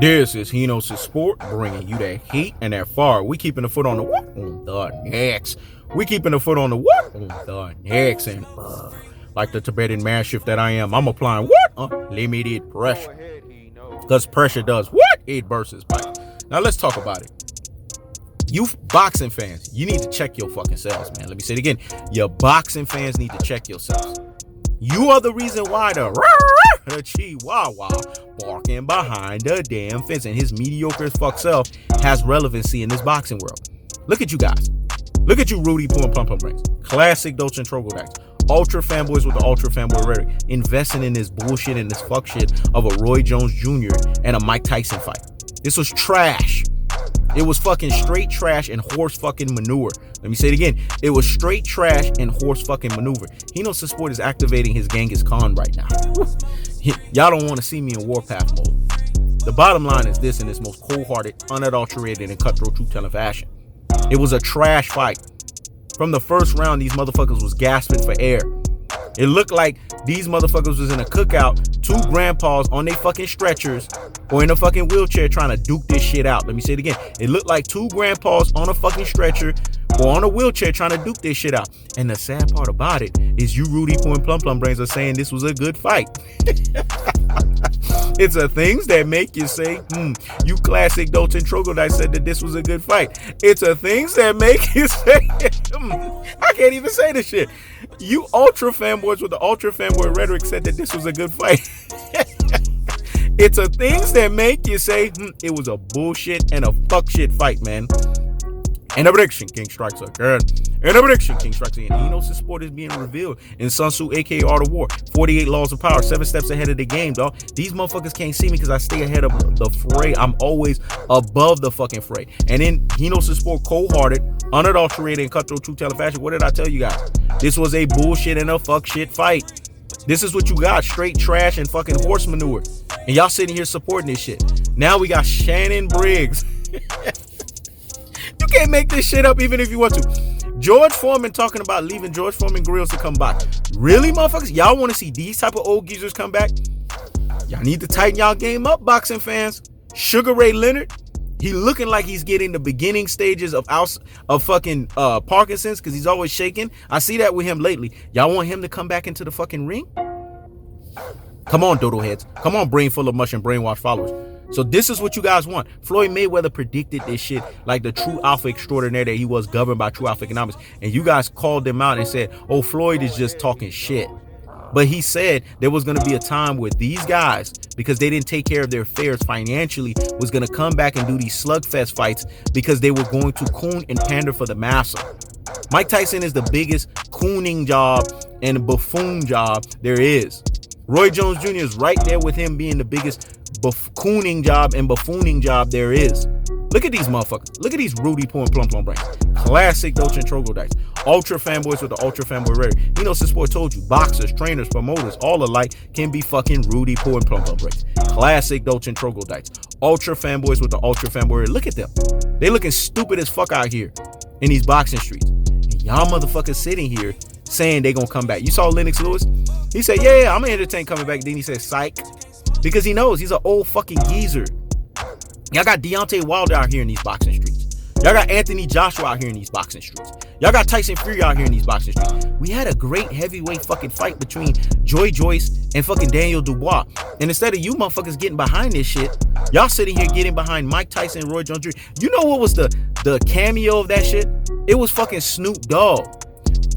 This is Henos' Sport, bringing you that heat and that fire. We keeping the foot on the what? On the necks. We keeping the foot on the what? On the necks. And like the Tibetan mastiff that I am, I'm applying what? Unlimited pressure. Because pressure does what? It bursts pipe. Now let's talk about it. You boxing fans, you need to check your fucking selves, man. Let me say it again. Your boxing fans need to check yourselves. You are the reason why the Chihuahua barking behind the damn fence and his mediocre as fuck self has relevancy in this boxing world. Look at you guys. Look at you, Rudy pulling plum brains. Classic Dolce and Troglodytes. Ultra fanboys with the ultra fanboy rhetoric. Investing in this bullshit and this fuck shit of a Roy Jones Jr. and a Mike Tyson fight. This was trash. It was fucking straight trash and horse fucking manure. Let me say it again. It was straight trash and horse fucking maneuver. Henos' Sport is activating his Genghis Khan right now. Y'all don't want to see me in warpath mode. The bottom line is this in this most cold-hearted, unadulterated, and cutthroat truth-telling fashion. It was a trash fight. From the first round, these motherfuckers was gasping for air. It looked like these motherfuckers was in a cookout, two grandpas on their fucking stretchers or in a fucking wheelchair trying to duke this shit out. Let me say it again. It looked like two grandpas on a fucking stretcher or on a wheelchair trying to duke this shit out. And the sad part about it is you Rudy Poo and Plum Brains are saying this was a good fight. It's the things that make you say, you classic Dolce and Troglodyte said that this was a good fight. It's the things that make you say, I can't even say this shit. You ultra fanboys with the ultra fanboy rhetoric said that this was a good fight. It's the things that make you say, it was a bullshit and a fuck shit fight, man. And a prediction, King strikes again. And a prediction, King strikes again. Henos' Sport is being revealed in Sun Tzu, aka Art of War. 48 Laws of Power, 7 steps ahead of the game, dog. These motherfuckers can't see me because I stay ahead of the fray. I'm always above the fucking fray. And in Henos' Sport, cold-hearted, unadulterated, and cutthroat truth-telling fashion, what did I tell you guys? This was a bullshit and a fuck shit fight. This is what you got, straight trash and fucking horse manure. And y'all sitting here supporting this shit. Now we got Shannon Briggs. You can't make this shit up even if you want to. George Foreman talking about leaving George Foreman grills to come back. Really, motherfuckers? Y'all want to see these type of old geezers come back? Y'all need to tighten y'all game up, boxing fans. Sugar Ray Leonard, he looking like he's getting the beginning stages of fucking Parkinson's because he's always shaking. I see that with him lately. Y'all want him to come back into the fucking ring? Come on, dodo heads. Come on, brain full of mush and brainwashed followers. So this is what you guys want. Floyd Mayweather predicted this shit like the true alpha extraordinaire that he was, governed by true alpha economics. And you guys called him out and said, oh, Floyd is just talking shit. But he said there was going to be a time where these guys, because they didn't take care of their affairs financially, was going to come back and do these slugfest fights because they were going to coon and pander for the massa. Mike Tyson is the biggest cooning job and buffoon job there is. Roy Jones Jr. is right there with him being the biggest buffooning job and buffooning job there is. Look at these motherfuckers. Look at these Rudy Poo and Plum brains. Classic Dolce and Troglodytes. Ultra fanboys with the ultra fanboy rhetoric. Henos' Sport told you, boxers, trainers, promoters, all alike can be fucking Rudy Poo and Plum brains. Classic Dolce and Troglodytes. Ultra fanboys with the ultra fanboy rhetoric. Look at them. They looking stupid as fuck out here in these boxing streets. And y'all motherfuckers sitting here saying they gonna come back. You saw Lennox Lewis? He said, yeah, I'm gonna entertain coming back. Then he said, psych. Because he knows he's an old fucking geezer. Y'all got Deontay Wilder out here in these boxing streets. Y'all got Anthony Joshua out here in these boxing streets. Y'all got Tyson Fury out here in these boxing streets. We had a great heavyweight fucking fight between Joy Joyce and fucking Daniel Dubois. And instead of you motherfuckers getting behind this shit, y'all sitting here getting behind Mike Tyson and Roy Jones Jr. You know what was the cameo of that shit? It was fucking Snoop Dogg.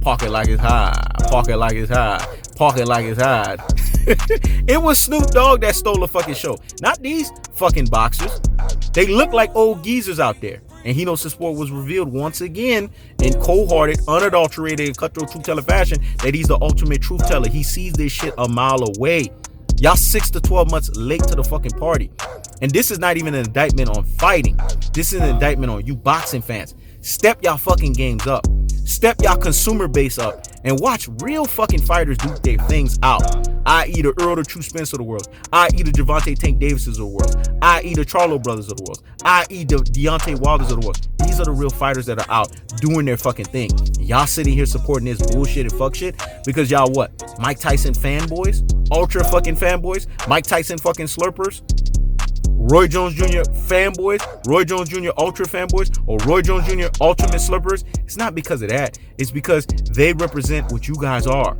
Park it like it's high. Park it like it's high. Park it like it's high. It was Snoop Dogg that stole the fucking show. Not these fucking boxers. They look like old geezers out there. And Henos' Sport was revealed once again in cold-hearted, unadulterated, and cutthroat truth-teller fashion that he's the ultimate truth teller. He sees this shit a mile away. Y'all 6 to 12 months late to the fucking party. And this is not even an indictment on fighting. This is an indictment on you boxing fans. Step y'all fucking games up. Step y'all consumer base up and watch real fucking fighters do their things out. I.e. the Earl the True Spence of the world. I.e. the Gervonta Tank Davises of the world. I.e. the Charlo brothers of the world. I.e. the Deontay Wilders of the world. These are the real fighters that are out doing their fucking thing. Y'all sitting here supporting this bullshit and fuck shit because y'all what? Mike Tyson fanboys? Ultra fucking fanboys? Mike Tyson fucking slurpers? Roy Jones Jr. fanboys, Roy Jones Jr. Ultra fanboys, or Roy Jones Jr. Ultimate Slippers, it's not because of that. It's because they represent what you guys are.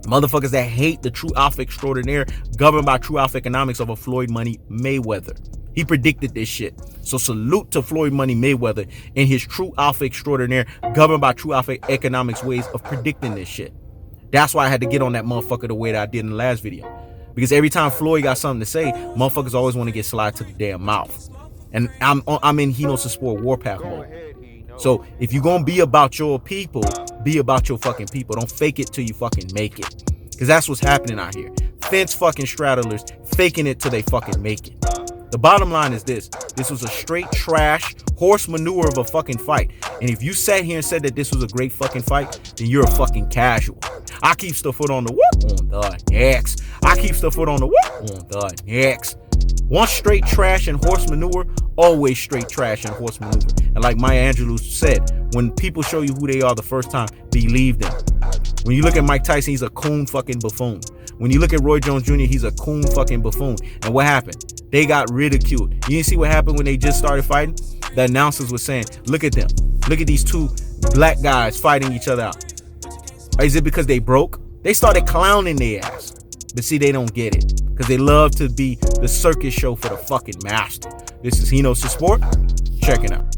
Motherfuckers that hate the true alpha extraordinaire governed by true alpha economics of a Floyd Money Mayweather. He predicted this shit. So salute to Floyd Money Mayweather and his true alpha extraordinaire governed by true alpha economics ways of predicting this shit. That's why I had to get on that motherfucker the way that I did in the last video. Because every time Floyd got something to say, motherfuckers always want to get slide to the damn mouth. And I'm in He Knows the Sport Warpath mode. So if you're gonna be about your people, be about your fucking people. Don't fake it till you fucking make it. Because that's what's happening out here. Fence fucking straddlers faking it till they fucking make it. The bottom line is this. This was a straight trash horse manure of a fucking fight. And if you sat here and said that this was a great fucking fight, then you're a fucking casual. I keeps the foot on the whoop on the next. I keeps the foot on the whoop on the next. Once straight trash and horse manure, always straight trash and horse maneuver. And like Maya Angelou said, when people show you who they are the first time, believe them. When you look at Mike Tyson, he's a coon fucking buffoon. When you look at Roy Jones Jr., he's a coon fucking buffoon. And what happened? They got ridiculed. You didn't see what happened when they just started fighting? The announcers were saying, look at them. Look at these two black guys fighting each other out. Is it because they broke? They started clowning their ass. But see, they don't get it. Because they love to be the circus show for the fucking master. This is He Knows the Sport. Check it out.